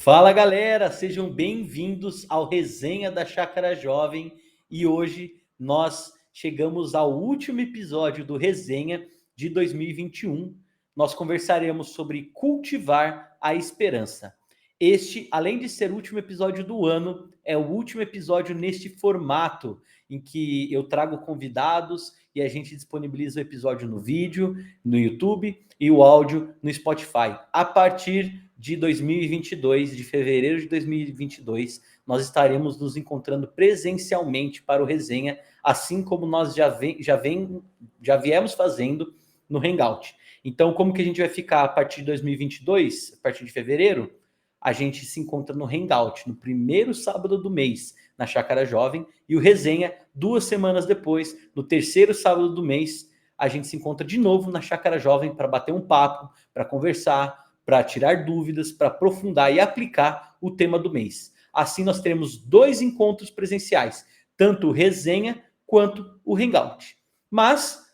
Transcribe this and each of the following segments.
Fala galera, sejam bem-vindos ao Resenha da Chácara Jovem e hoje nós chegamos ao último episódio do Resenha de 2021. Nós conversaremos sobre cultivar a esperança. Este, além de ser o último episódio do ano, é o último episódio neste formato em que eu trago convidados e a gente disponibiliza o episódio no vídeo, no YouTube e o áudio no Spotify. A partir de 2022, de fevereiro de 2022, nós estaremos nos encontrando presencialmente para o Resenha, assim como nós já viemos fazendo no Hangout. Então, como que a gente vai ficar a partir de 2022, a partir de fevereiro? A gente se encontra no Hangout, no primeiro sábado do mês, na Chácara Jovem, e o Resenha, 2 semanas depois, no terceiro sábado do mês, a gente se encontra de novo na Chácara Jovem para bater um papo, para conversar, para tirar dúvidas, para aprofundar e aplicar o tema do mês. Assim, nós teremos 2 encontros presenciais, tanto o Resenha quanto o Hangout. Mas,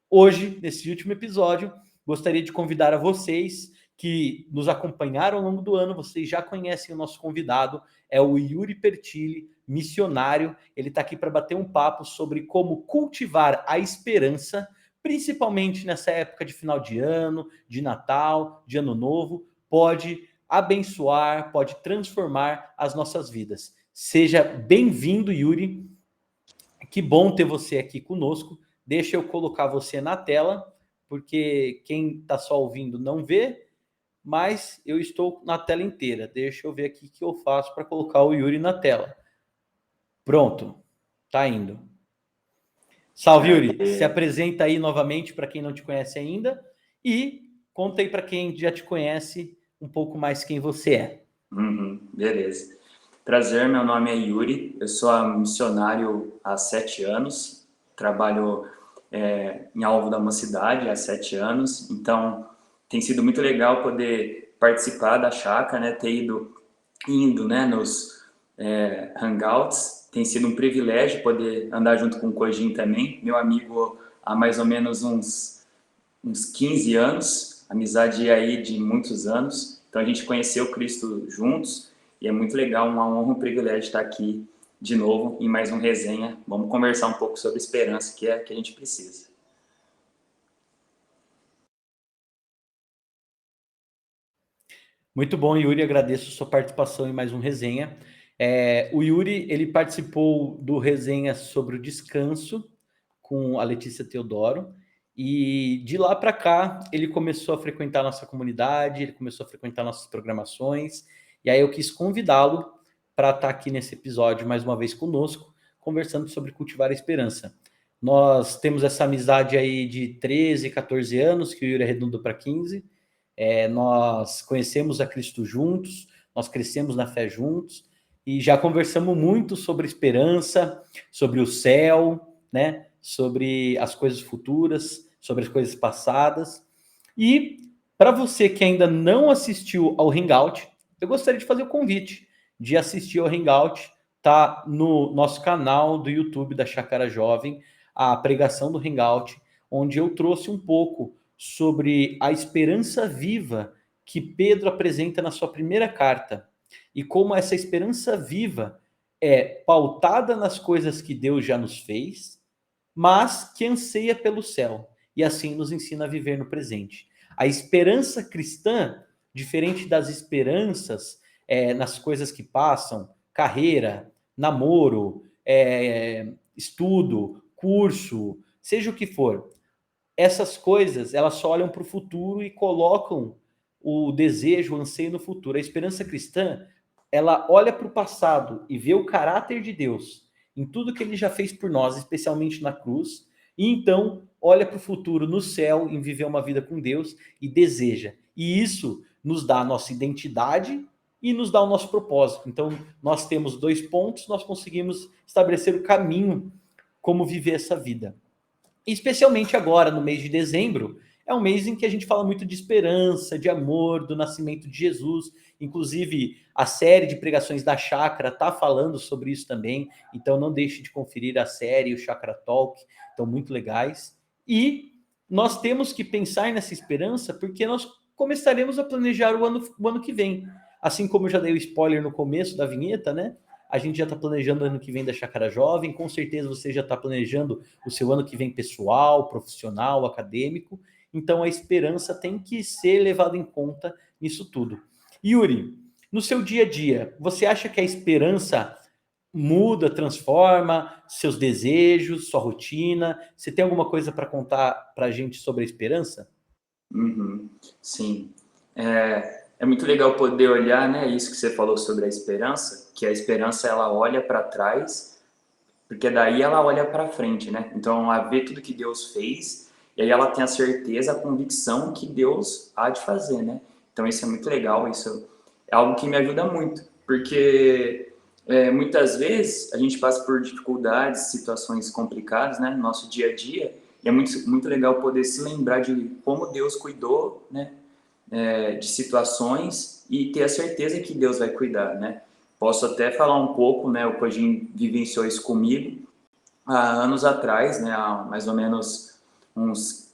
hoje, nesse último episódio, gostaria de convidar a vocês que nos acompanharam ao longo do ano, vocês já conhecem o nosso convidado, é o Yuri Pertilli, missionário. Ele está aqui para bater um papo sobre como cultivar a esperança, principalmente nessa época de final de ano, de Natal, de Ano Novo, pode abençoar, pode transformar as nossas vidas. Seja bem-vindo, Yuri. Que bom ter você aqui conosco. Deixa eu colocar você na tela, porque quem está só ouvindo não vê, mas eu estou na tela inteira. Deixa eu ver aqui o que eu faço para colocar o Yuri na tela. Pronto, tá indo. Salve, Yuri. Se apresenta aí novamente para quem não te conhece ainda e conta aí para quem já te conhece um pouco mais quem você é. Beleza. Prazer, meu nome é Yuri, eu sou missionário há 7 anos, trabalho em Alvo da Mocidade há 7 anos, então tem sido muito legal poder participar da chácara, né, ter indo né, nos hangouts, tem sido um privilégio poder andar junto com o Cojin também, meu amigo há mais ou menos uns 15 anos, amizade aí de muitos anos, então a gente conheceu Cristo juntos e é muito legal, uma honra, um privilégio estar aqui de novo em mais um resenha. Vamos conversar um pouco sobre esperança, que é que a gente precisa. Muito bom, Yuri, agradeço sua participação em mais um resenha. O Yuri, ele participou do resenha sobre o descanso com a Letícia Teodoro, e de lá para cá ele começou a frequentar nossa comunidade, ele começou a frequentar nossas programações, e aí eu quis convidá-lo para estar aqui nesse episódio mais uma vez conosco, conversando sobre cultivar a esperança. Nós temos essa amizade aí de 13, 14 anos, que o Yuri arredondou para 15, nós conhecemos a Cristo juntos, nós crescemos na fé juntos, e já conversamos muito sobre esperança, sobre o céu, né? Sobre as coisas futuras, sobre as coisas passadas. E para você que ainda não assistiu ao Hangout, eu gostaria de fazer o convite de assistir ao Hangout, tá no nosso canal do YouTube da Chácara Jovem, a pregação do Hangout, onde eu trouxe um pouco sobre a esperança viva que Pedro apresenta na sua primeira carta e como essa esperança viva é pautada nas coisas que Deus já nos fez, mas que anseia pelo céu e assim nos ensina a viver no presente. A esperança cristã, diferente das esperanças nas coisas que passam, carreira, namoro, estudo, curso, seja o que for, essas coisas, elas só olham para o futuro e colocam o desejo, o anseio no futuro. A esperança cristã, ela olha para o passado e vê o caráter de Deus em tudo que ele já fez por nós, especialmente na cruz, e então olha para o futuro no céu, em viver uma vida com Deus e deseja. E isso nos dá a nossa identidade e nos dá o nosso propósito. Então, nós temos 2 pontos, nós conseguimos estabelecer o caminho como viver essa vida. Especialmente agora, no mês de dezembro, é um mês em que a gente fala muito de esperança, de amor, do nascimento de Jesus. Inclusive, a série de pregações da Chácara está falando sobre isso também. Então, não deixe de conferir a série, o Chácara Talk. Estão muito legais. E nós temos que pensar nessa esperança porque nós começaremos a planejar o ano que vem. Assim como eu já dei o spoiler no começo da vinheta, né? A gente já está planejando o ano que vem da Chácara Jovem, com certeza você já está planejando o seu ano que vem pessoal, profissional, acadêmico. Então a esperança tem que ser levada em conta nisso tudo. Yuri, no seu dia a dia, você acha que a esperança muda, transforma seus desejos, sua rotina? Você tem alguma coisa para contar para a gente sobre a esperança? Uhum, sim. É muito legal poder olhar, né, isso que você falou sobre a esperança, que a esperança ela olha para trás, porque daí ela olha para frente, né? Então ela vê tudo que Deus fez e aí ela tem a certeza, a convicção que Deus há de fazer, né? Então isso é muito legal, isso é algo que me ajuda muito, porque muitas vezes a gente passa por dificuldades, situações complicadas, né, no nosso dia a dia, e é muito legal poder se lembrar de como Deus cuidou, né, de situações e ter a certeza que Deus vai cuidar, né? Posso até falar um pouco, né, o Cojin vivenciou isso comigo há anos atrás, né, há mais ou menos uns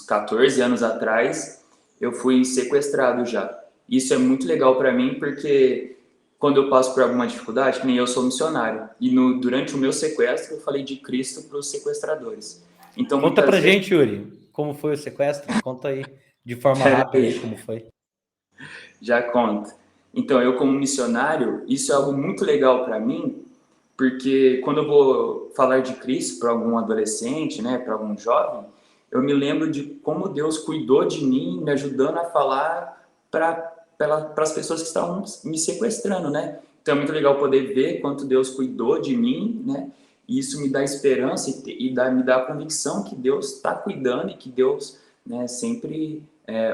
14 anos atrás, eu fui sequestrado já. Isso é muito legal para mim porque quando eu passo por alguma dificuldade, que nem eu sou missionário, e durante o meu sequestro eu falei de Cristo para os sequestradores. Então Conta pra muitas vezes gente, Yuri, como foi o sequestro? Conta aí de forma rápida aí como foi. já conta. Então eu como missionário, isso é algo muito legal para mim, porque quando eu vou falar de Cristo para algum adolescente, né, para algum jovem, eu me lembro de como Deus cuidou de mim, me ajudando a falar para as pessoas que estavam me sequestrando, né? Então é muito legal poder ver quanto Deus cuidou de mim, né? E isso me dá esperança me dá a convicção que Deus está cuidando e que Deus, né, sempre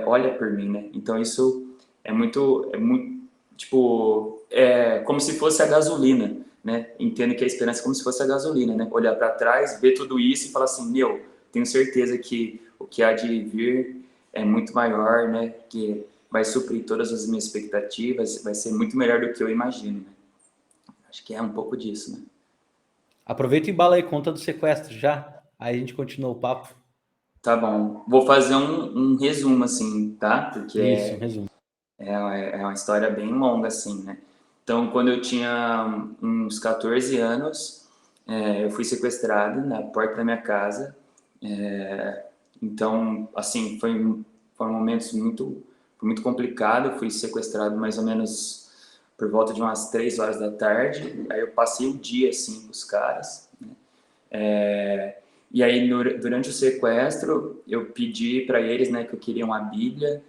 olha por mim, né? Então isso é muito, tipo, é como se fosse a gasolina, né? Entendo que a esperança é como se fosse a gasolina, né? Olhar para trás, ver tudo isso e falar assim, meu, tenho certeza que o que há de vir é muito maior, né? Que vai suprir todas as minhas expectativas, vai ser muito melhor do que eu imagino, né? Acho que é um pouco disso, né? Aproveita e embala aí, conta do sequestro já. Aí a gente continua o papo. Tá bom. Vou fazer um resumo, assim, tá? Porque Isso, um resumo. é uma história bem longa, assim, né? Então, quando eu tinha uns 14 anos, eu fui sequestrado na porta da minha casa. Então, assim, foram momentos muito complicado. Eu fui sequestrado mais ou menos por volta de umas 3 horas da tarde. Aí eu passei o dia, assim, com os caras. E aí, durante o sequestro, eu pedi para eles, né, que eu queria uma Bíblia.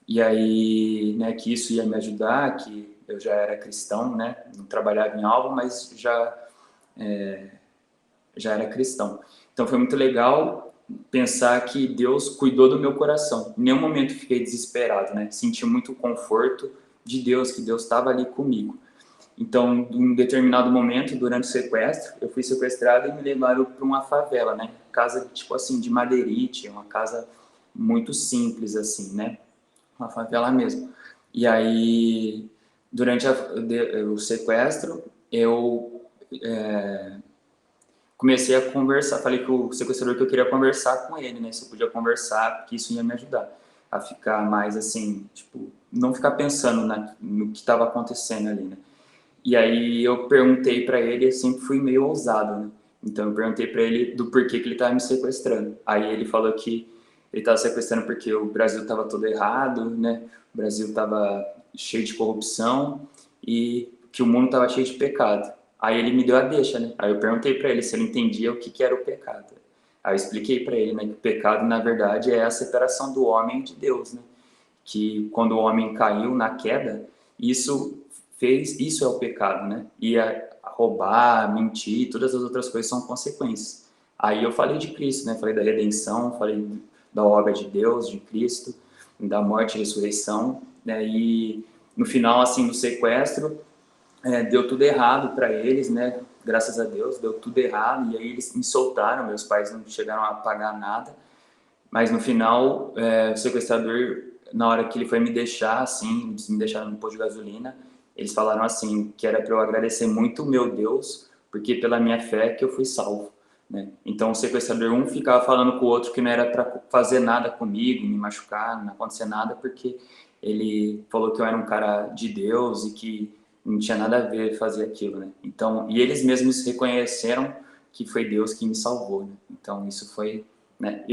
E aí, né, que isso ia me ajudar, que eu já era cristão, né? Não trabalhava em algo, mas já era cristão. Então foi muito legal pensar que Deus cuidou do meu coração. Em nenhum momento fiquei desesperado, né? Senti muito conforto de Deus, que Deus estava ali comigo. Então, em um determinado momento, durante o sequestro, eu fui sequestrado e me levaram para uma favela, né? Casa, tipo assim, de madeirite, uma casa muito simples, assim, né? Uma favela mesmo. E aí, durante o sequestro, eu comecei a conversar, falei com o sequestrador que eu queria conversar com ele, né? Se eu podia conversar, porque isso ia me ajudar a ficar mais assim, tipo, não ficar pensando no que estava acontecendo ali, né? E aí eu perguntei para ele, eu sempre fui meio ousado, né? Então eu perguntei para ele do porquê que ele estava me sequestrando. Aí ele falou que ele estava sequestrando porque o Brasil estava todo errado, né? O Brasil estava cheio de corrupção e que o mundo estava cheio de pecado. Aí ele me deu a deixa, né? Aí eu perguntei para ele se ele entendia o que era o pecado. Aí eu expliquei para ele, né, que o pecado na verdade é a separação do homem de Deus, né? Que quando o homem caiu na queda, isso é o pecado, né? E a roubar, mentir, todas as outras coisas são consequências. Aí eu falei de Cristo, né? Falei da redenção, falei da obra de Deus, de Cristo, da morte e ressurreição, né? E no final, assim, do sequestro, deu tudo errado para eles, né? Graças a Deus, deu tudo errado. E aí eles me soltaram, meus pais não chegaram a pagar nada. Mas no final, o sequestrador, na hora que ele foi me deixar, assim, me deixaram no posto de gasolina, eles falaram assim, que era para eu agradecer muito o meu Deus, porque pela minha fé que eu fui salvo, né? Então o sequestrador um ficava falando com o outro que não era para fazer nada comigo, me machucar, não acontecer nada, porque ele falou que eu era um cara de Deus e que não tinha nada a ver fazer aquilo, né? Então, e eles mesmos reconheceram que foi Deus que me salvou, né? Então, isso foi, né?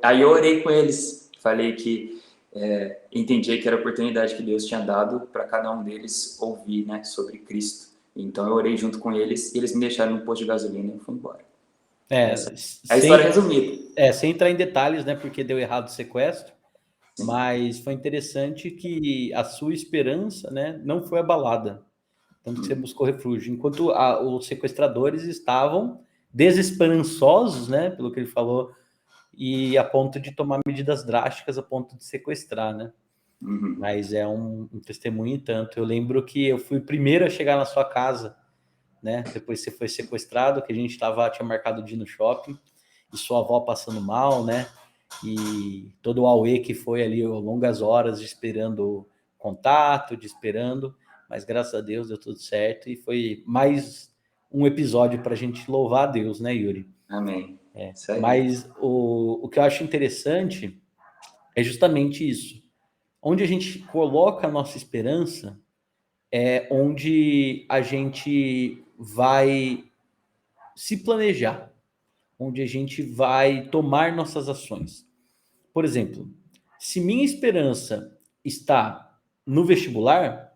Aí eu orei com eles, falei que entendia que era a oportunidade que Deus tinha dado para cada um deles ouvir, né, sobre Cristo. Então, eu orei junto com eles e eles me deixaram no posto de gasolina e eu fui embora. Essa é a história resumida. Sem entrar em detalhes, né, porque deu errado o sequestro, Sim. mas foi interessante que a sua esperança, né, não foi abalada, tanto que você buscou refúgio, enquanto os sequestradores estavam desesperançosos, né, pelo que ele falou, e a ponto de tomar medidas drásticas, a ponto de sequestrar, né? Uhum. Mas é um testemunho e tanto. Eu lembro que eu fui o primeiro a chegar na sua casa, né? Depois você foi sequestrado, que a gente tinha marcado de ir no shopping, e sua avó passando mal, né? E todo o auê que foi ali, longas horas de esperando contato, de esperando, mas graças a Deus deu tudo certo e foi mais um episódio para a gente louvar a Deus, né, Yuri? Amém. Isso aí. Mas o que eu acho interessante é justamente isso. Onde a gente coloca a nossa esperança é onde a gente vai se planejar, onde a gente vai tomar nossas ações. Por exemplo, se minha esperança está no vestibular,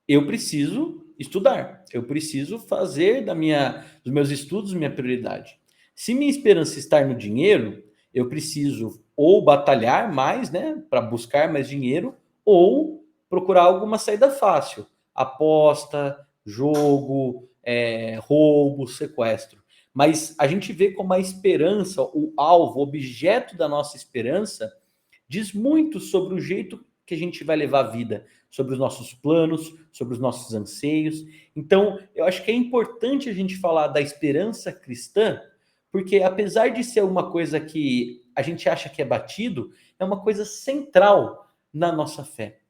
eu preciso estudar, eu preciso fazer dos meus estudos minha prioridade. Se minha esperança está no dinheiro, eu preciso ou batalhar mais, né, para buscar mais dinheiro, ou procurar alguma saída fácil, aposta, jogo, roubo, sequestro. Mas a gente vê como a esperança, o alvo, o objeto da nossa esperança, diz muito sobre o jeito que a gente vai levar a vida, sobre os nossos planos, sobre os nossos anseios. Então, eu acho que é importante a gente falar da esperança cristã, porque apesar de ser uma coisa que a gente acha que é batido, é uma coisa central na nossa fé.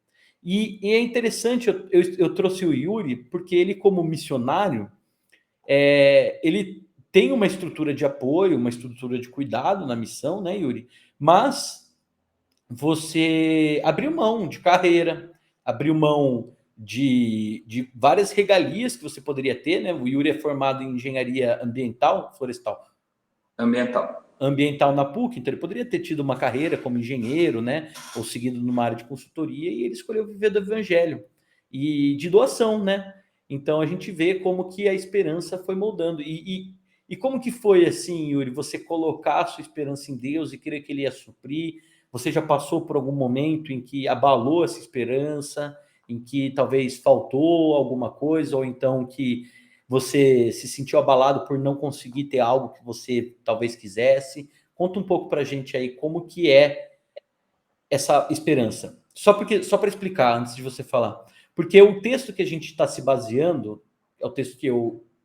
E é interessante, eu trouxe o Yuri, porque ele, como missionário, ele tem uma estrutura de apoio, uma estrutura de cuidado na missão, né, Yuri? Mas você abriu mão de carreira, abriu mão de várias regalias que você poderia ter, né? O Yuri é formado em engenharia ambiental, florestal, ambiental na PUC, então ele poderia ter tido uma carreira como engenheiro, né? Ou seguido numa área de consultoria, e ele escolheu viver do evangelho e de doação, né? Então a gente vê como que a esperança foi moldando. E como que foi assim, Yuri, você colocar a sua esperança em Deus e crer que ele ia suprir? Você já passou por algum momento em que abalou essa esperança, em que talvez faltou alguma coisa, ou então que você se sentiu abalado por não conseguir ter algo que você talvez quisesse? Conta um pouco para a gente aí como que é essa esperança. Só para explicar, antes de você falar. Porque o texto que a gente está se baseando, é o texto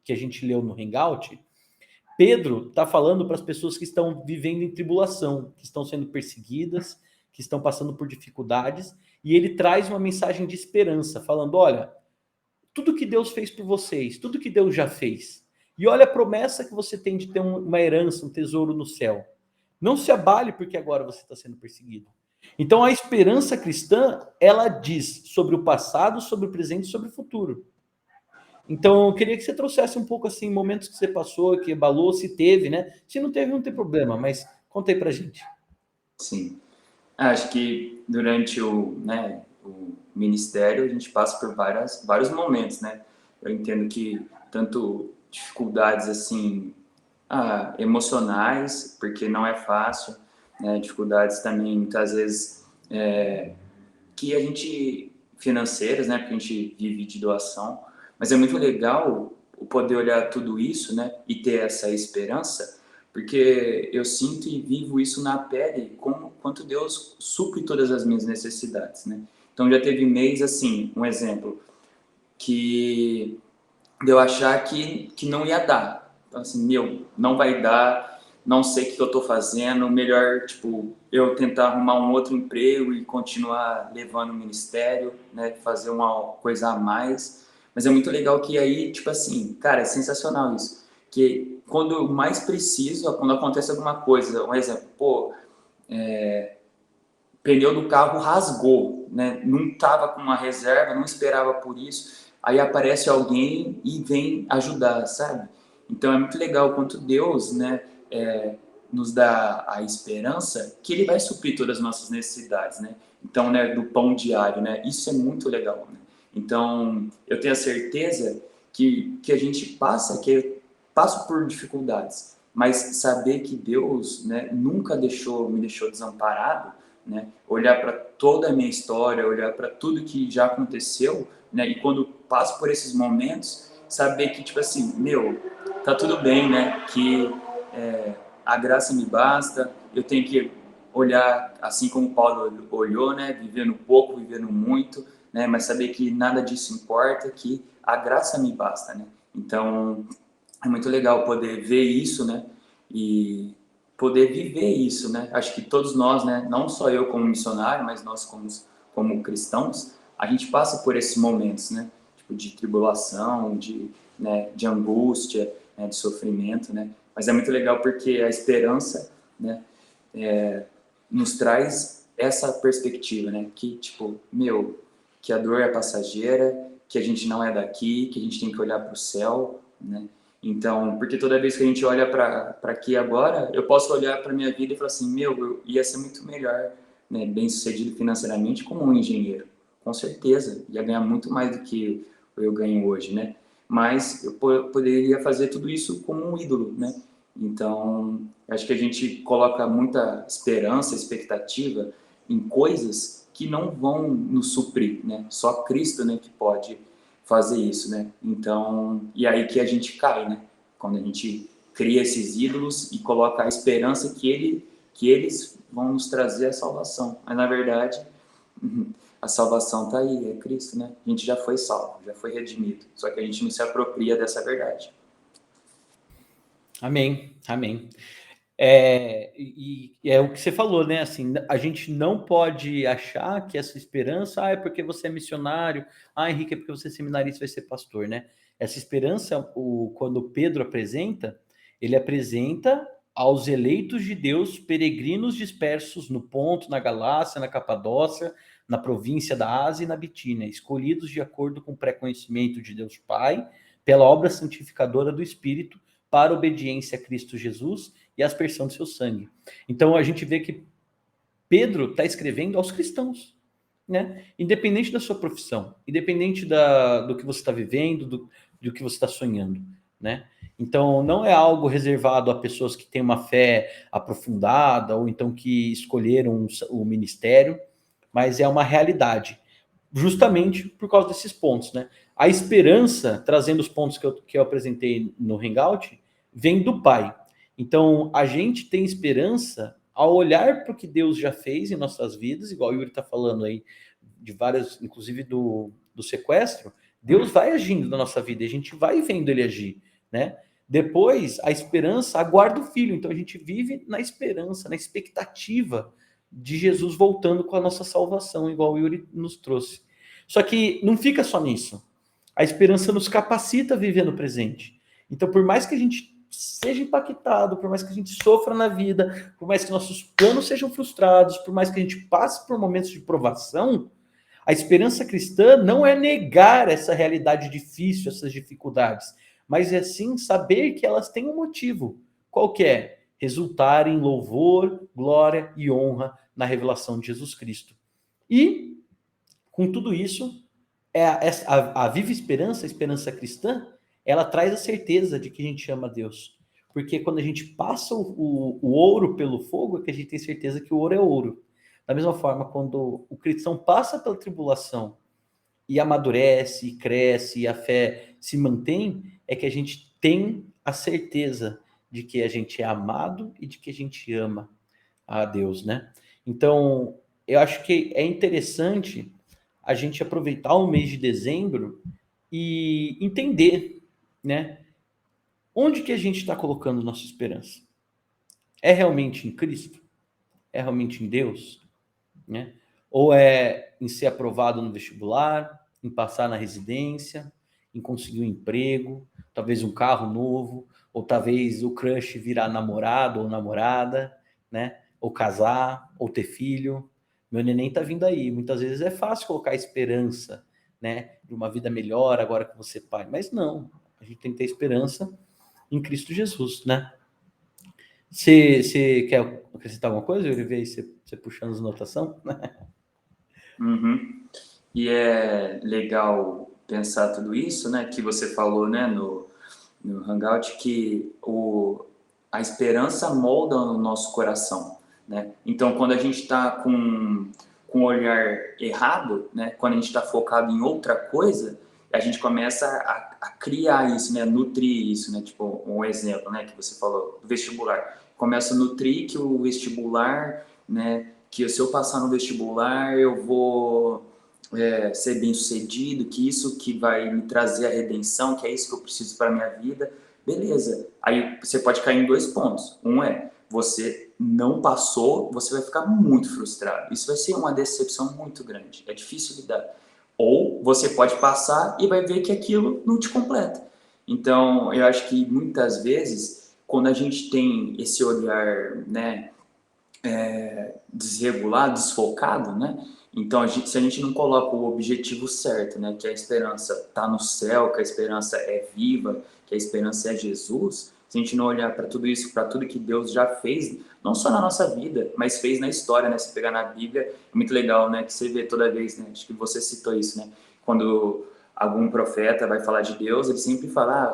que a gente leu no Hangout, Pedro está falando para as pessoas que estão vivendo em tribulação, que estão sendo perseguidas, que estão passando por dificuldades, e ele traz uma mensagem de esperança, falando: olha, tudo que Deus fez por vocês, tudo que Deus já fez, e olha a promessa que você tem de ter uma herança, um tesouro no céu. Não se abale porque agora você está sendo perseguido. Então a esperança cristã, ela diz sobre o passado, sobre o presente e sobre o futuro. Então, eu queria que você trouxesse um pouco, assim, momentos que você passou, que abalou, se teve, né? Se não teve, não tem problema, mas conta aí pra gente. Sim. Acho que durante o ministério a gente passa por vários momentos, né? Eu entendo que tanto dificuldades, assim, emocionais, porque não é fácil, né? Dificuldades também, muitas vezes, que a gente, financeiras, né? Porque a gente vive de doação, mas é muito legal o poder olhar tudo isso, né? E ter essa esperança, porque eu sinto e vivo isso na pele, como quanto Deus supre todas as minhas necessidades, né? Então já teve mês, assim, um exemplo, que de eu achar que não ia dar. Então, assim, não vai dar, não sei o que eu tô fazendo, melhor, tipo, eu tentar arrumar um outro emprego e continuar levando o ministério, né, fazer uma coisa a mais. Mas é muito legal que aí, tipo assim, cara, é sensacional isso. Que quando eu mais preciso, quando acontece alguma coisa, um exemplo, pô, pneu do carro rasgou, né? Não estava com uma reserva, não esperava por isso. Aí aparece alguém e vem ajudar, sabe? Então é muito legal quanto Deus, né, nos dá a esperança que Ele vai suprir todas as nossas necessidades, né? Então, né, do pão diário, né? Isso é muito legal, né? Então, eu tenho a certeza que a gente passa, que eu passo por dificuldades, mas saber que Deus, né, nunca me deixou desamparado, né? Olhar para toda a minha história, olhar para tudo que já aconteceu, né? E quando passo por esses momentos, saber que, tipo assim, meu, tá tudo bem, né? Que a graça me basta, eu tenho que olhar assim como Paulo olhou, né? Vivendo pouco, vivendo muito, né? Mas saber que nada disso importa, que a graça me basta, né? Então, é muito legal poder ver isso, né? E poder viver isso, né? Acho que todos nós, né? Não só eu como missionário, mas nós como cristãos, a gente passa por esses momentos, né? Tipo de tribulação, de angústia, né? De sofrimento, né? Mas é muito legal porque a esperança, né? Nos traz essa perspectiva, né? Que tipo, meu, que a dor é passageira, que a gente não é daqui, que a gente tem que olhar para o céu, né? Então, porque toda vez que a gente olha para aqui agora, eu posso olhar para minha vida e falar assim, meu, eu ia ser muito melhor, né, bem sucedido financeiramente como um engenheiro, com certeza, ia ganhar muito mais do que eu ganho hoje, né? Mas eu poderia fazer tudo isso como um ídolo, né? Então, acho que a gente coloca muita esperança, expectativa em coisas que não vão nos suprir, né? Só Cristo, né, que pode fazer isso, né? Então, e aí que a gente cai, né? Quando a gente cria esses ídolos e coloca a esperança que eles vão nos trazer a salvação. Mas na verdade, a salvação está aí, é Cristo, né? A gente já foi salvo, já foi redimido. Só que a gente não se apropria dessa verdade. Amém, amém. E é o que você falou, né? Assim, a gente não pode achar que essa esperança, é porque você é missionário, Henrique, é porque você é seminarista, vai ser pastor, né? Essa esperança, quando Pedro apresenta, ele apresenta aos eleitos de Deus, peregrinos dispersos no Ponto, na Galácia, na Capadócia, na província da Ásia e na Bitínia, escolhidos de acordo com o pré-conhecimento de Deus Pai, pela obra santificadora do Espírito, para obediência a Cristo Jesus e a aspersão do seu sangue. Então a gente vê que Pedro está escrevendo aos cristãos, né? Independente da sua profissão, independente do que você está vivendo, do que você está sonhando, né? Então não é algo reservado a pessoas que têm uma fé aprofundada ou então que escolheram o ministério, mas é uma realidade, justamente por causa desses pontos, né? A esperança, trazendo os pontos que eu apresentei no Hangout, vem do Pai. Então, a gente tem esperança ao olhar para o que Deus já fez em nossas vidas, igual o Yuri está falando aí, de várias, inclusive do sequestro, Deus vai agindo na nossa vida e a gente vai vendo ele agir, né? Depois, a esperança aguarda o filho. Então, a gente vive na esperança, na expectativa de Jesus voltando com a nossa salvação, igual o Yuri nos trouxe. Só que não fica só nisso. A esperança nos capacita a viver no presente. Então, por mais que a gente seja impactado, por mais que a gente sofra na vida, por mais que nossos planos sejam frustrados, por mais que a gente passe por momentos de provação, a esperança cristã não é negar essa realidade difícil, essas dificuldades, mas é sim saber que elas têm um motivo. Qual que é? Resultar em louvor, glória e honra na revelação de Jesus Cristo. E, com tudo isso, a viva esperança, a esperança cristã, ela traz a certeza de que a gente ama Deus. Porque quando a gente passa o ouro pelo fogo, é que a gente tem certeza que o ouro é ouro. Da mesma forma, quando o cristão passa pela tribulação e amadurece, e cresce, e a fé se mantém, é que a gente tem a certeza de que a gente é amado e de que a gente ama a Deus, né? Então, eu acho que é interessante a gente aproveitar o mês de dezembro e entender, né? Onde que a gente está colocando nossa esperança? É realmente em Cristo? É realmente em Deus? Né? Ou é em ser aprovado no vestibular, em passar na residência, em conseguir um emprego, talvez um carro novo, ou talvez o crush virar namorado ou namorada, né? Ou casar, ou ter filho. meu neném tá vindo aí. Muitas vezes é fácil colocar esperança, né, de uma vida melhor agora que você é pai, mas não, a gente tem que ter esperança em Cristo Jesus, né? Você quer acrescentar alguma coisa? Eu vi aí você puxando as anotações. Uhum. E é legal pensar tudo isso, né, que você falou, né, no Hangout, que a esperança molda o nosso coração, né? Então, quando a gente está com o olhar errado, né, quando a gente está focado em outra coisa, a gente começa a criar isso, né, nutrir isso, né, tipo um exemplo, né, que você falou do vestibular. Começa a nutrir que o vestibular, né, que se eu passar no vestibular eu vou ser bem sucedido, que isso que vai me trazer a redenção, que é isso que eu preciso para a minha vida, beleza. Aí você pode cair em 2 pontos. Um é, você não passou, você vai ficar muito frustrado. Isso vai ser uma decepção muito grande. É difícil lidar. Ou você pode passar e vai ver que aquilo não te completa. Então, eu acho que muitas vezes, quando a gente tem esse olhar, né, desregulado, desfocado, né? Então, se a gente não coloca o objetivo certo, né, que a esperança está no céu, que a esperança é viva, que a esperança é Jesus, se a gente não olhar para tudo isso, para tudo que Deus já fez, não só na nossa vida, mas fez na história, né? Se pegar na Bíblia, é muito legal, né? Que você vê toda vez, né? Acho que você citou isso, né? Quando algum profeta vai falar de Deus, ele sempre fala,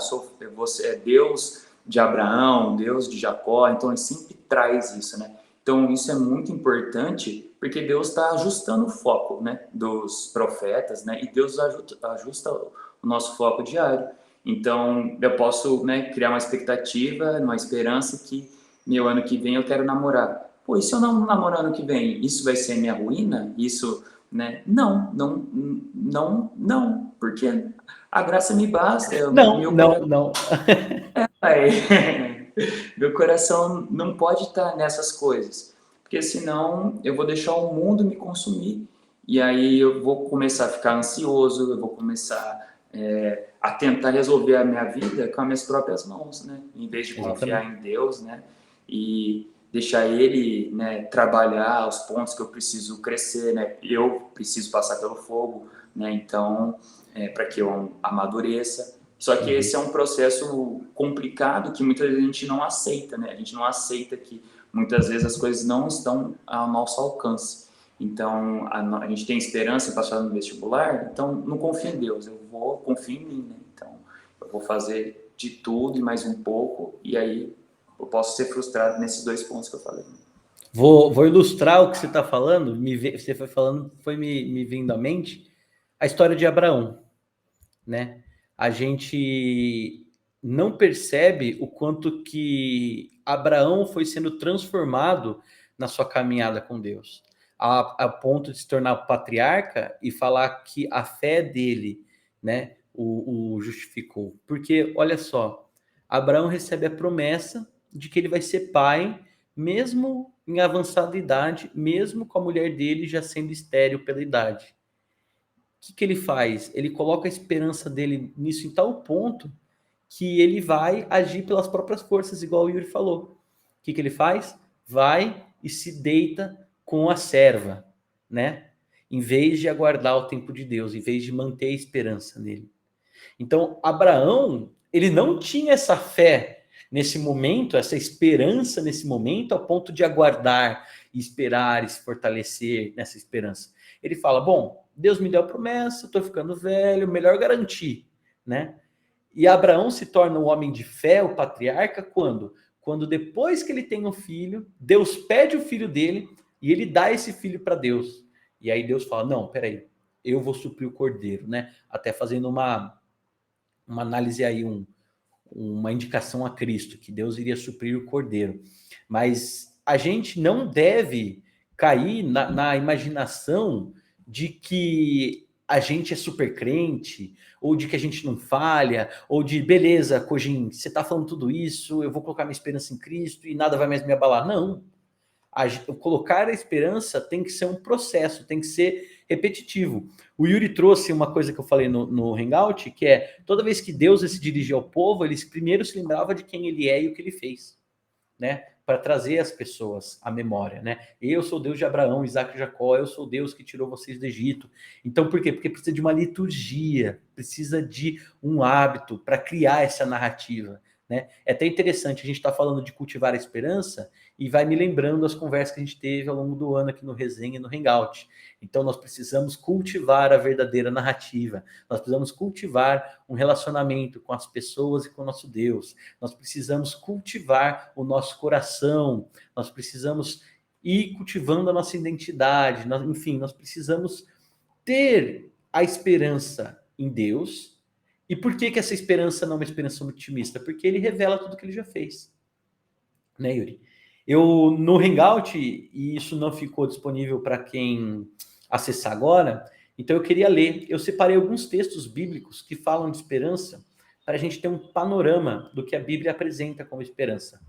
você é Deus de Abraão, Deus de Jacó, então ele sempre traz isso, né? Então, isso é muito importante, porque Deus está ajustando o foco, né, dos profetas, né, e Deus ajusta o nosso foco diário. Então, eu posso, né, criar uma expectativa, uma esperança que meu ano que vem eu quero namorar. Pô, e se eu não namorar ano que vem, isso vai ser minha ruína? Isso, né? Não, porque a graça me basta, Não, meu não, coração. não. Meu coração não pode estar nessas coisas, porque senão eu vou deixar o mundo me consumir e aí eu vou começar a ficar ansioso, eu vou começar a tentar resolver a minha vida com as minhas próprias mãos, né? Em vez de confiar Exatamente. em Deus, né? E deixar Ele, né, trabalhar os pontos que eu preciso crescer, né? Eu preciso passar pelo fogo, né? Então, para que eu amadureça. Só que Uhum. esse é um processo complicado que muitas vezes a gente não aceita, né? A gente não aceita que muitas vezes as coisas não estão ao nosso alcance. Então, a gente tem esperança em passar no vestibular, então não confio em Deus, confio em mim, né? Então, eu vou fazer de tudo e mais um pouco, e aí eu posso ser frustrado nesses 2 pontos que eu falei. Vou ilustrar o que você está falando. Você foi falando, foi me vindo à mente a história de Abraão, né? A gente não percebe o quanto que Abraão foi sendo transformado na sua caminhada com Deus, a ponto de se tornar patriarca e falar que a fé dele, né, o justificou. Porque, olha só, Abraão recebe a promessa de que ele vai ser pai, mesmo em avançada idade, mesmo com a mulher dele já sendo estéril pela idade. Que ele faz? Ele coloca a esperança dele nisso em tal ponto que ele vai agir pelas próprias forças, igual o Yuri falou. Que ele faz? Vai e se deita com a serva, né? Em vez de aguardar o tempo de Deus, em vez de manter a esperança nele. Então, Abraão, ele não tinha essa fé nesse momento, essa esperança nesse momento, a ponto de aguardar, esperar e se fortalecer nessa esperança. Ele fala: bom, Deus me deu a promessa, estou ficando velho, melhor garantir, né? E Abraão se torna um homem de fé, o patriarca, quando? Quando depois que ele tem um filho, Deus pede o filho dele e ele dá esse filho para Deus. E aí Deus fala: não, peraí, eu vou suprir o cordeiro, né? Até fazendo uma análise aí, uma indicação a Cristo, que Deus iria suprir o cordeiro. Mas a gente não deve cair na imaginação de que a gente é super crente, ou de que a gente não falha, ou de, beleza, Cojin, você está falando tudo isso, eu vou colocar minha esperança em Cristo e nada vai mais me abalar. Não. Colocar a esperança tem que ser um processo, tem que ser repetitivo. O Yuri trouxe uma coisa que eu falei no Hangout, que é, toda vez que Deus se dirigia ao povo, ele primeiro se lembrava de quem ele é e o que ele fez, né? para trazer as pessoas à memória, né? Eu sou o Deus de Abraão, Isaac e Jacó, eu sou o Deus que tirou vocês do Egito. Então, por quê? Porque precisa de uma liturgia, precisa de um hábito para criar essa narrativa, né? É até interessante, a gente está falando de cultivar a esperança e vai me lembrando as conversas que a gente teve ao longo do ano aqui no Resenha e no Hangout. Então, nós precisamos cultivar a verdadeira narrativa, nós precisamos cultivar um relacionamento com as pessoas e com o nosso Deus, nós precisamos cultivar o nosso coração, nós precisamos ir cultivando a nossa identidade, enfim, nós precisamos ter a esperança em Deus. E por que essa esperança não é uma esperança otimista? Porque ele revela tudo que ele já fez, né, Yuri? Eu, no Hangout, e isso não ficou disponível para quem acessar agora, então eu queria ler. Eu separei alguns textos bíblicos que falam de esperança para a gente ter um panorama do que a Bíblia apresenta como esperança.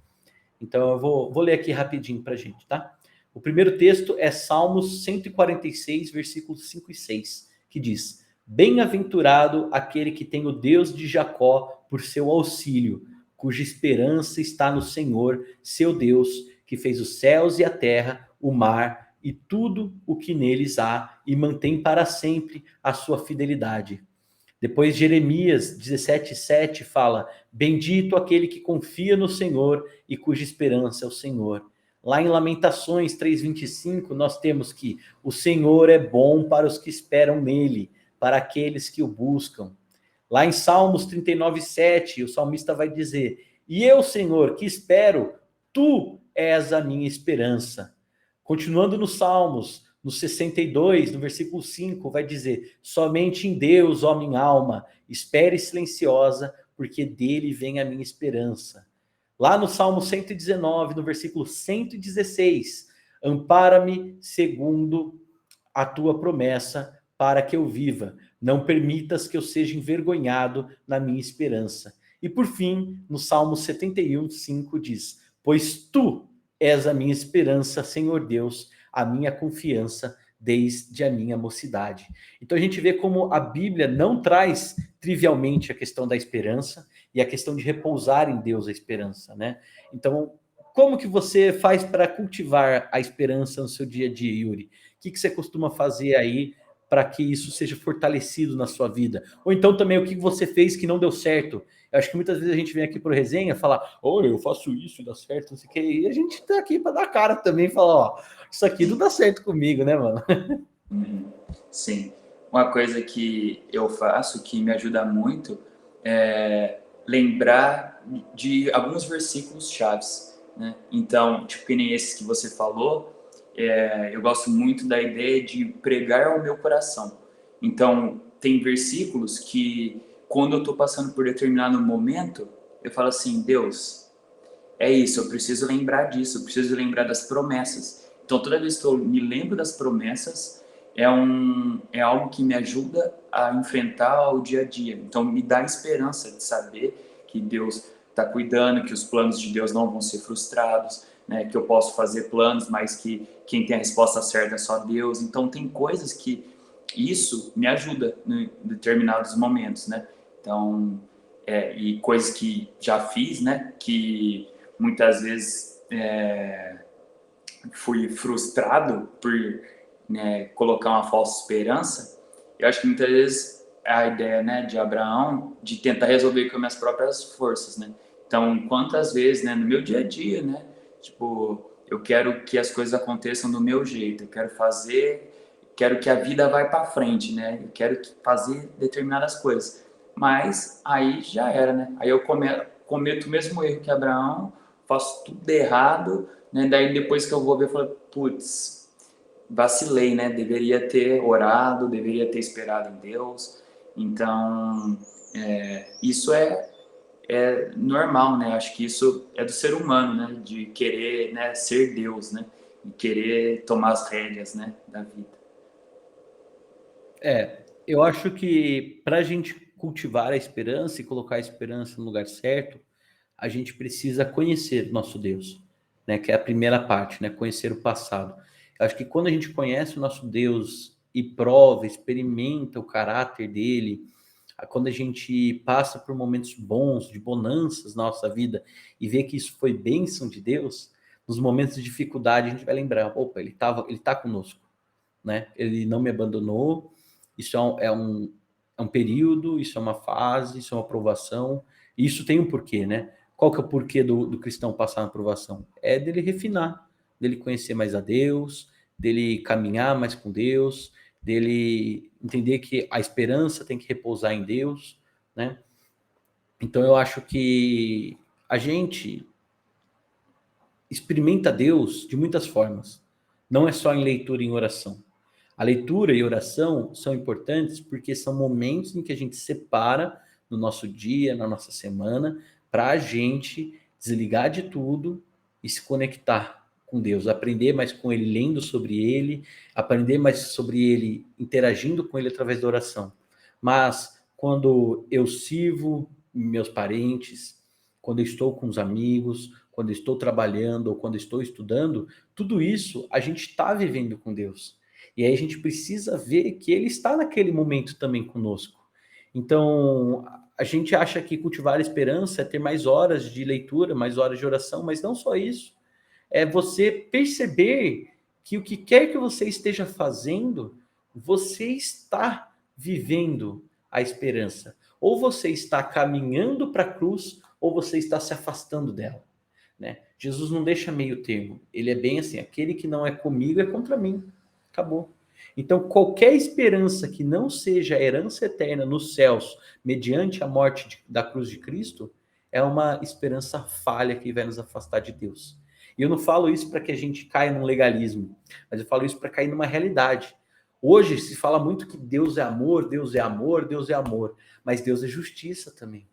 Então eu vou ler aqui rapidinho para a gente, tá? O primeiro texto é Salmos 146, versículos 5 e 6, que diz: Bem-aventurado aquele que tem o Deus de Jacó por seu auxílio, cuja esperança está no Senhor, seu Deus, que fez os céus e a terra, o mar e tudo o que neles há, e mantém para sempre a sua fidelidade. Depois Jeremias 17:7 fala: Bendito aquele que confia no Senhor e cuja esperança é o Senhor. Lá em Lamentações 3:25 nós temos que o Senhor é bom para os que esperam nele, para aqueles que o buscam. Lá em Salmos 39:7 o salmista vai dizer: E eu, Senhor, que espero, tu és a minha esperança. Continuando nos Salmos, no 62, no versículo 5, vai dizer: Somente em Deus, ó minha alma, espere silenciosa, porque dele vem a minha esperança. Lá no Salmo 119, no versículo 116, ampara-me segundo a tua promessa, para que eu viva. Não permitas que eu seja envergonhado na minha esperança. E por fim, no Salmo 71, 5 diz: Pois tu és a minha esperança, Senhor Deus, a minha confiança desde a minha mocidade. Então a gente vê como a Bíblia não traz trivialmente a questão da esperança e a questão de repousar em Deus a esperança, né? Então, como que você faz para cultivar a esperança no seu dia a dia, Yuri? O que você costuma fazer aí para que isso seja fortalecido na sua vida? Ou então também o que você fez que não deu certo? Eu acho que muitas vezes a gente vem aqui para o Resenha falar: olha, eu faço isso e dá certo, não sei o que. E a gente tá aqui para dar cara também e falar: ó, isso aqui não dá certo comigo, né, mano? Sim. Uma coisa que eu faço que me ajuda muito é lembrar de alguns versículos chaves, né? Então, tipo, que nem esses que você falou, eu gosto muito da ideia de pregar ao meu coração. Então, tem versículos que, quando eu estou passando por determinado momento, eu falo assim: Deus, é isso, eu preciso lembrar disso, eu preciso lembrar das promessas. Então, toda vez que eu me lembro das promessas, é algo que me ajuda a enfrentar o dia a dia. Então, me dá esperança de saber que Deus está cuidando, que os planos de Deus não vão ser frustrados, né? Que eu posso fazer planos, mas que quem tem a resposta certa é só Deus. Então, tem coisas que isso me ajuda em determinados momentos, né? Então, e coisas que já fiz, né? Que muitas vezes fui frustrado por, né, colocar uma falsa esperança. Eu acho que muitas vezes a ideia, né, de Abraão de tentar resolver com as minhas próprias forças, né? Então, quantas vezes, né, no meu dia a dia, né, tipo, eu quero que as coisas aconteçam do meu jeito, eu quero que a vida vá para frente, né? Eu quero fazer determinadas coisas. Mas aí já era, né? Aí eu cometo o mesmo erro que Abraão, faço tudo errado, né? Daí depois que eu vou ver, eu falo: putz, vacilei, né? Deveria ter orado, deveria ter esperado em Deus. Então, isso é normal, né? Acho que isso é do ser humano, né? De querer, né, ser Deus, né? E querer tomar as rédeas, né, da vida. Eu acho que para a gente cultivar a esperança e colocar a esperança no lugar certo, a gente precisa conhecer nosso Deus, né? Que é a primeira parte, né? Conhecer o passado. Eu acho que quando a gente conhece o nosso Deus e prova, experimenta o caráter dele, quando a gente passa por momentos bons, de bonanças na nossa vida e vê que isso foi bênção de Deus, nos momentos de dificuldade, a gente vai lembrar, opa, ele tá conosco, né? Ele não me abandonou, isso é um período, isso é uma fase, isso é uma provação, e isso tem um porquê, né? Qual que é o porquê do cristão passar na provação? É dele refinar, dele conhecer mais a Deus, dele caminhar mais com Deus, dele entender que a esperança tem que repousar em Deus, né? Então eu acho que a gente experimenta Deus de muitas formas. Não é só em leitura e em oração. A leitura e oração são importantes porque são momentos em que a gente separa no nosso dia, na nossa semana, para a gente desligar de tudo e se conectar com Deus, aprender mais com Ele, lendo sobre Ele, aprender mais sobre Ele, interagindo com Ele através da oração. Mas quando eu sirvo meus parentes, quando eu estou com os amigos, quando eu estou trabalhando ou quando eu estou estudando, tudo isso a gente está vivendo com Deus. E aí a gente precisa ver que Ele está naquele momento também conosco. Então, a gente acha que cultivar a esperança é ter mais horas de leitura, mais horas de oração, mas não só isso. É você perceber que o que quer que você esteja fazendo, você está vivendo a esperança. Ou você está caminhando para a cruz, ou você está se afastando dela. Né? Jesus não deixa meio termo. Ele é bem assim, aquele que não é comigo é contra mim. Acabou. Então, qualquer esperança que não seja a herança eterna nos céus, mediante a morte da cruz de Cristo, é uma esperança falha que vai nos afastar de Deus. E eu não falo isso para que a gente caia num legalismo, mas eu falo isso para cair numa realidade. Hoje se fala muito que Deus é amor, Deus é amor, Deus é amor, mas Deus é justiça também.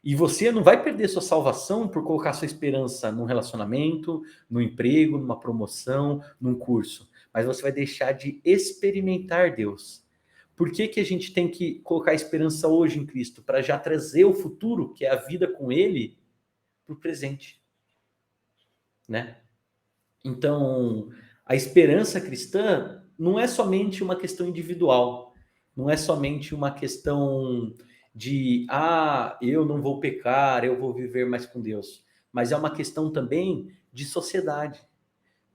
E você não vai perder sua salvação por colocar sua esperança num relacionamento, num emprego, numa promoção, num curso. Mas você vai deixar de experimentar Deus. Por que, que a gente tem que colocar esperança hoje em Cristo? Para já trazer o futuro, que é a vida com Ele, para o presente. Né? Então, a esperança cristã não é somente uma questão individual. Não é somente uma questão de, eu não vou pecar, eu vou viver mais com Deus. Mas é uma questão também de sociedade.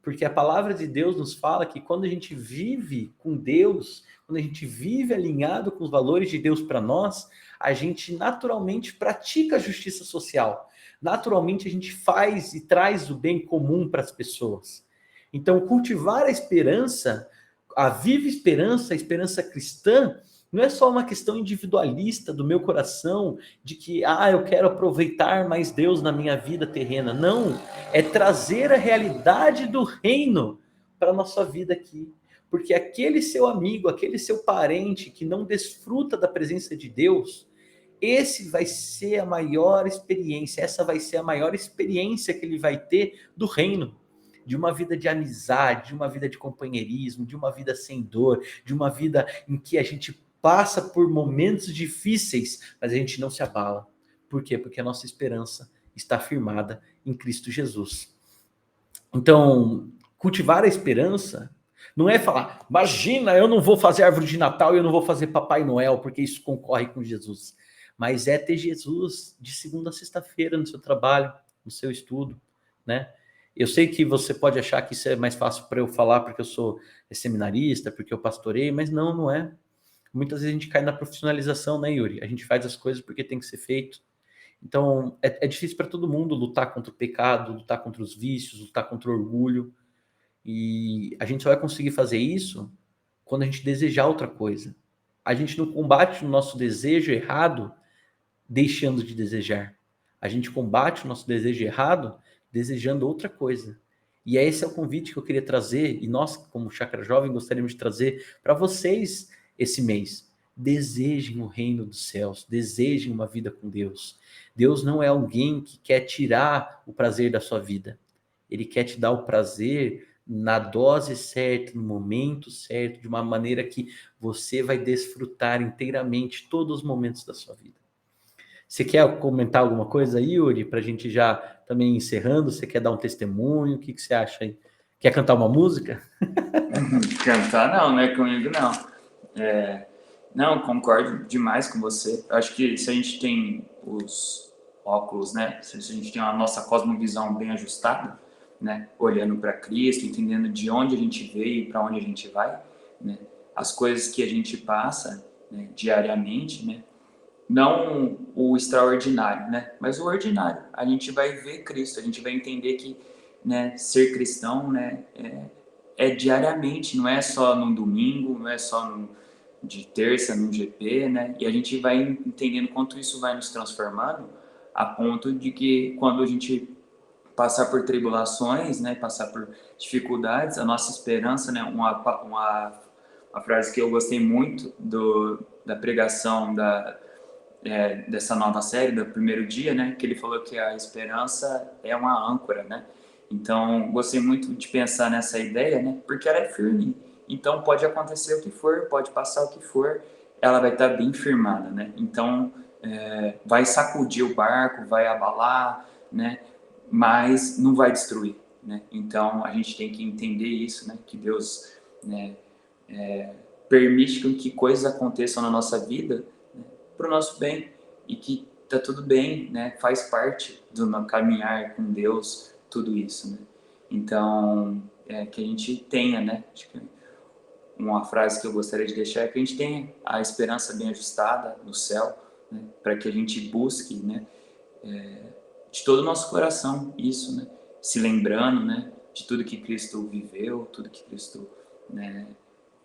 Porque a palavra de Deus nos fala que quando a gente vive com Deus, quando a gente vive alinhado com os valores de Deus para nós, a gente naturalmente pratica a justiça social. Naturalmente a gente faz e traz o bem comum para as pessoas. Então, cultivar a viva esperança, a esperança cristã, não é só uma questão individualista do meu coração, de que, eu quero aproveitar mais Deus na minha vida terrena. Não, é trazer a realidade do reino para a nossa vida aqui. Porque aquele seu amigo, aquele seu parente que não desfruta da presença de Deus, esse vai ser a maior experiência, essa vai ser a maior experiência que ele vai ter do reino. De uma vida de amizade, de uma vida de companheirismo, de uma vida sem dor, de uma vida em que a gente passa por momentos difíceis, mas a gente não se abala. Por quê? Porque a nossa esperança está firmada em Cristo Jesus. Então, cultivar a esperança não é falar, imagina, eu não vou fazer árvore de Natal e eu não vou fazer Papai Noel, porque isso concorre com Jesus. Mas é ter Jesus de segunda a sexta-feira no seu trabalho, no seu estudo, né? Eu sei que você pode achar que isso é mais fácil para eu falar porque eu sou seminarista, porque eu pastorei, mas não é. Muitas vezes a gente cai na profissionalização, né, Yuri? A gente faz as coisas porque tem que ser feito. Então, é difícil para todo mundo lutar contra o pecado, lutar contra os vícios, lutar contra o orgulho. E a gente só vai conseguir fazer isso quando a gente desejar outra coisa. A gente não combate o nosso desejo errado deixando de desejar. A gente combate o nosso desejo errado desejando outra coisa. E esse é o convite que eu queria trazer, e nós, como Chácara Jovem, gostaríamos de trazer para vocês esse mês. Desejem o reino dos céus, desejem uma vida com Deus. Deus não é alguém que quer tirar o prazer da sua vida. Ele quer te dar o prazer na dose certa, no momento certo, de uma maneira que você vai desfrutar inteiramente todos os momentos da sua vida. Você quer comentar alguma coisa aí, Yuri, para a gente já também encerrando? Você quer dar um testemunho? O que você acha aí? Quer cantar uma música? Cantar não, né? Comigo não. Não, concordo demais com você. Acho que se a gente tem os óculos, né? Se a gente tem a nossa cosmovisão bem ajustada, né, olhando para Cristo, entendendo de onde a gente veio e para onde a gente vai, né, as coisas que a gente passa, né, diariamente, né, não o extraordinário, né, mas o ordinário. A gente vai ver Cristo, a gente vai entender que, né, ser cristão, né, é diariamente, não é só no domingo, não é só de terça no GP, né? E a gente vai entendendo quanto isso vai nos transformando, a ponto de que quando a gente passar por tribulações, né, passar por dificuldades, a nossa esperança, né, uma frase que eu gostei muito da pregação dessa nova série, do primeiro dia, né, que ele falou que a esperança é uma âncora, né? Então, gostei muito de pensar nessa ideia, né, porque ela é firme. Então, pode acontecer o que for, pode passar o que for, ela vai estar bem firmada, né? Então, vai sacudir o barco, vai abalar, né? Mas não vai destruir, né? Então, a gente tem que entender isso, né? Que Deus, né, permite que coisas aconteçam na nossa vida, né, para o nosso bem, e que tá tudo bem, né? Faz parte do caminhar com Deus, tudo isso, né? Então, que a gente tenha, né? Acho que uma frase que eu gostaria de deixar é que a gente tenha a esperança bem ajustada no céu, né? Para que a gente busque, né, de todo o nosso coração isso, né? Se lembrando, né, de tudo que Cristo viveu, tudo que Cristo, né,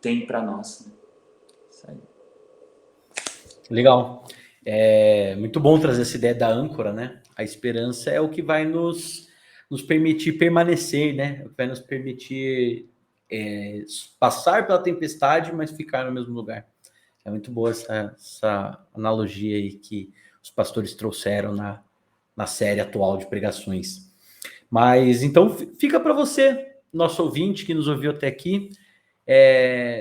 tem para nós, né? Isso aí. Legal. É muito bom trazer essa ideia da âncora, né? A esperança é o que vai nos permitir permanecer, né? O que vai nos permitir passar pela tempestade, mas ficar no mesmo lugar. É muito boa essa analogia aí que os pastores trouxeram na série atual de pregações. Mas então fica para você, nosso ouvinte que nos ouviu até aqui,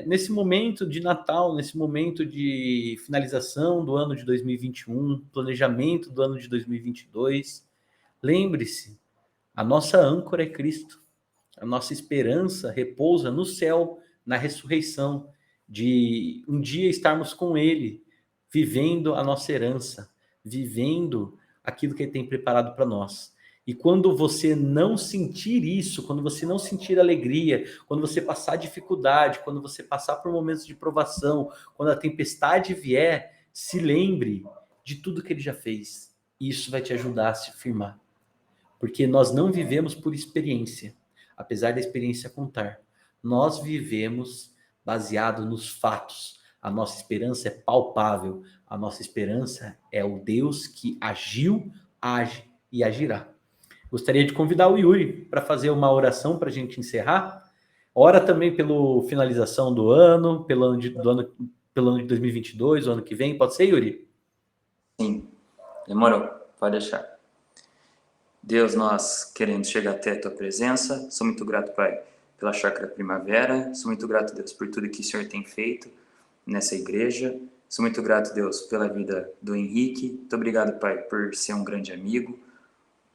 nesse momento de Natal, nesse momento de finalização do ano de 2021, planejamento do ano de 2022, lembre-se, a nossa âncora é Cristo. A nossa esperança repousa no céu, na ressurreição, de um dia estarmos com Ele, vivendo a nossa herança, vivendo aquilo que Ele tem preparado para nós. E quando você não sentir isso, quando você não sentir alegria, quando você passar dificuldade, quando você passar por momentos de provação, quando a tempestade vier, se lembre de tudo que Ele já fez. Isso vai te ajudar a se firmar. Porque nós não vivemos por experiência, apesar da experiência contar. Nós vivemos baseado nos fatos. A nossa esperança é palpável. A nossa esperança é o Deus que agiu, age e agirá. Gostaria de convidar o Yuri para fazer uma oração para a gente encerrar. Ora também pela finalização do ano, pelo ano de 2022, o ano que vem. Pode ser, Yuri? Sim, demorou, pode deixar. Deus, nós queremos chegar até a Tua presença. Sou muito grato, Pai, pela Chácara Primavera. Sou muito grato, Deus, por tudo que o Senhor tem feito nessa igreja. Sou muito grato, Deus, pela vida do Henrique. Muito obrigado, Pai, por ser um grande amigo.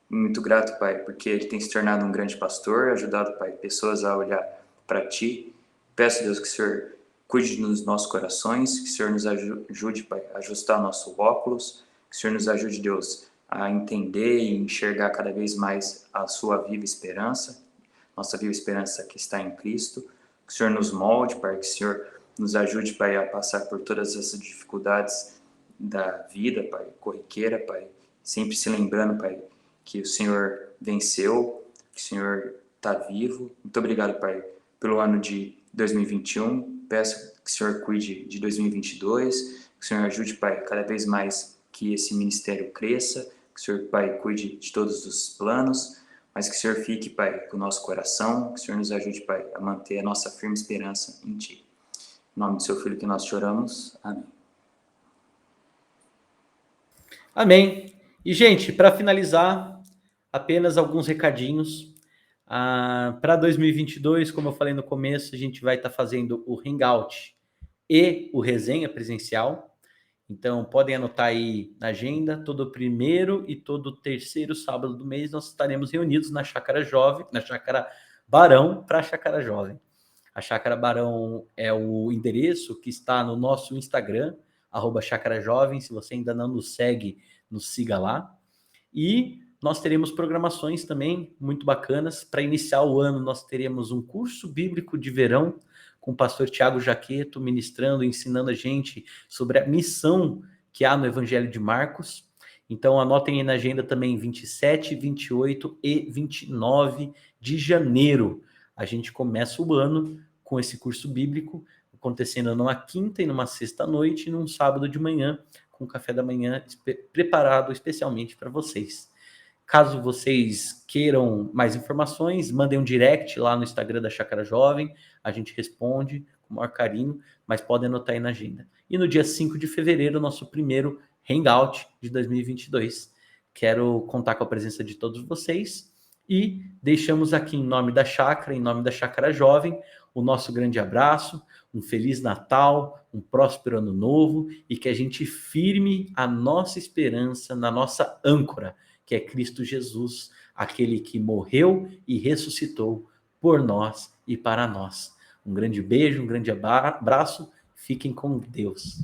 Muito grato, Pai, porque ele tem se tornado um grande pastor, ajudado, Pai, pessoas a olhar para Ti. Peço, Deus, que o Senhor cuide dos nossos corações, que o Senhor nos ajude, Pai, a ajustar nosso óculos, que o Senhor nos ajude, Deus, a entender e enxergar cada vez mais a Sua viva esperança, nossa viva esperança que está em Cristo. Que o Senhor nos molde, Pai, que o Senhor nos ajude, Pai, a passar por todas essas dificuldades da vida, Pai, corriqueira, Pai, sempre se lembrando, Pai, que o Senhor venceu, que o Senhor está vivo. Muito obrigado, Pai, pelo ano de 2021. Peço que o Senhor cuide de 2022, que o Senhor ajude, Pai, cada vez mais que esse ministério cresça, que o Senhor, Pai, cuide de todos os planos, mas que o Senhor fique, Pai, com o nosso coração, que o Senhor nos ajude, Pai, a manter a nossa firme esperança em Ti. Em nome do Seu Filho que nós choramos. Amém. Amém. E, gente, para finalizar, apenas alguns recadinhos. Para 2022, como eu falei no começo, a gente vai estar fazendo o Hangout e o Resenha presencial. Então, podem anotar aí na agenda, todo primeiro e todo terceiro sábado do mês nós estaremos reunidos na Chácara Jovem, na Chácara Barão para a Chácara Jovem. A Chácara Barão é o endereço que está no nosso Instagram, @Chácara Jovem. Se você ainda não nos segue, nos siga lá. E nós teremos programações também muito bacanas. Para iniciar o ano, nós teremos um curso bíblico de verão com o pastor Tiago Jaqueto ministrando, ensinando a gente sobre a missão que há no Evangelho de Marcos. Então anotem aí na agenda também 27, 28 e 29 de janeiro. A gente começa o ano com esse curso bíblico, acontecendo numa quinta e numa sexta noite e num sábado de manhã, com café da manhã preparado especialmente para vocês. Caso vocês queiram mais informações, mandem um direct lá no Instagram da Chácara Jovem, a gente responde com o maior carinho, mas podem anotar aí na agenda. E no dia 5 de fevereiro, nosso primeiro Hangout de 2022. Quero contar com a presença de todos vocês e deixamos aqui em nome da Chácara, em nome da Chácara Jovem, o nosso grande abraço, um Feliz Natal, um próspero Ano Novo e que a gente firme a nossa esperança na nossa âncora, que é Cristo Jesus, aquele que morreu e ressuscitou por nós e para nós. Um grande beijo, um grande abraço, fiquem com Deus.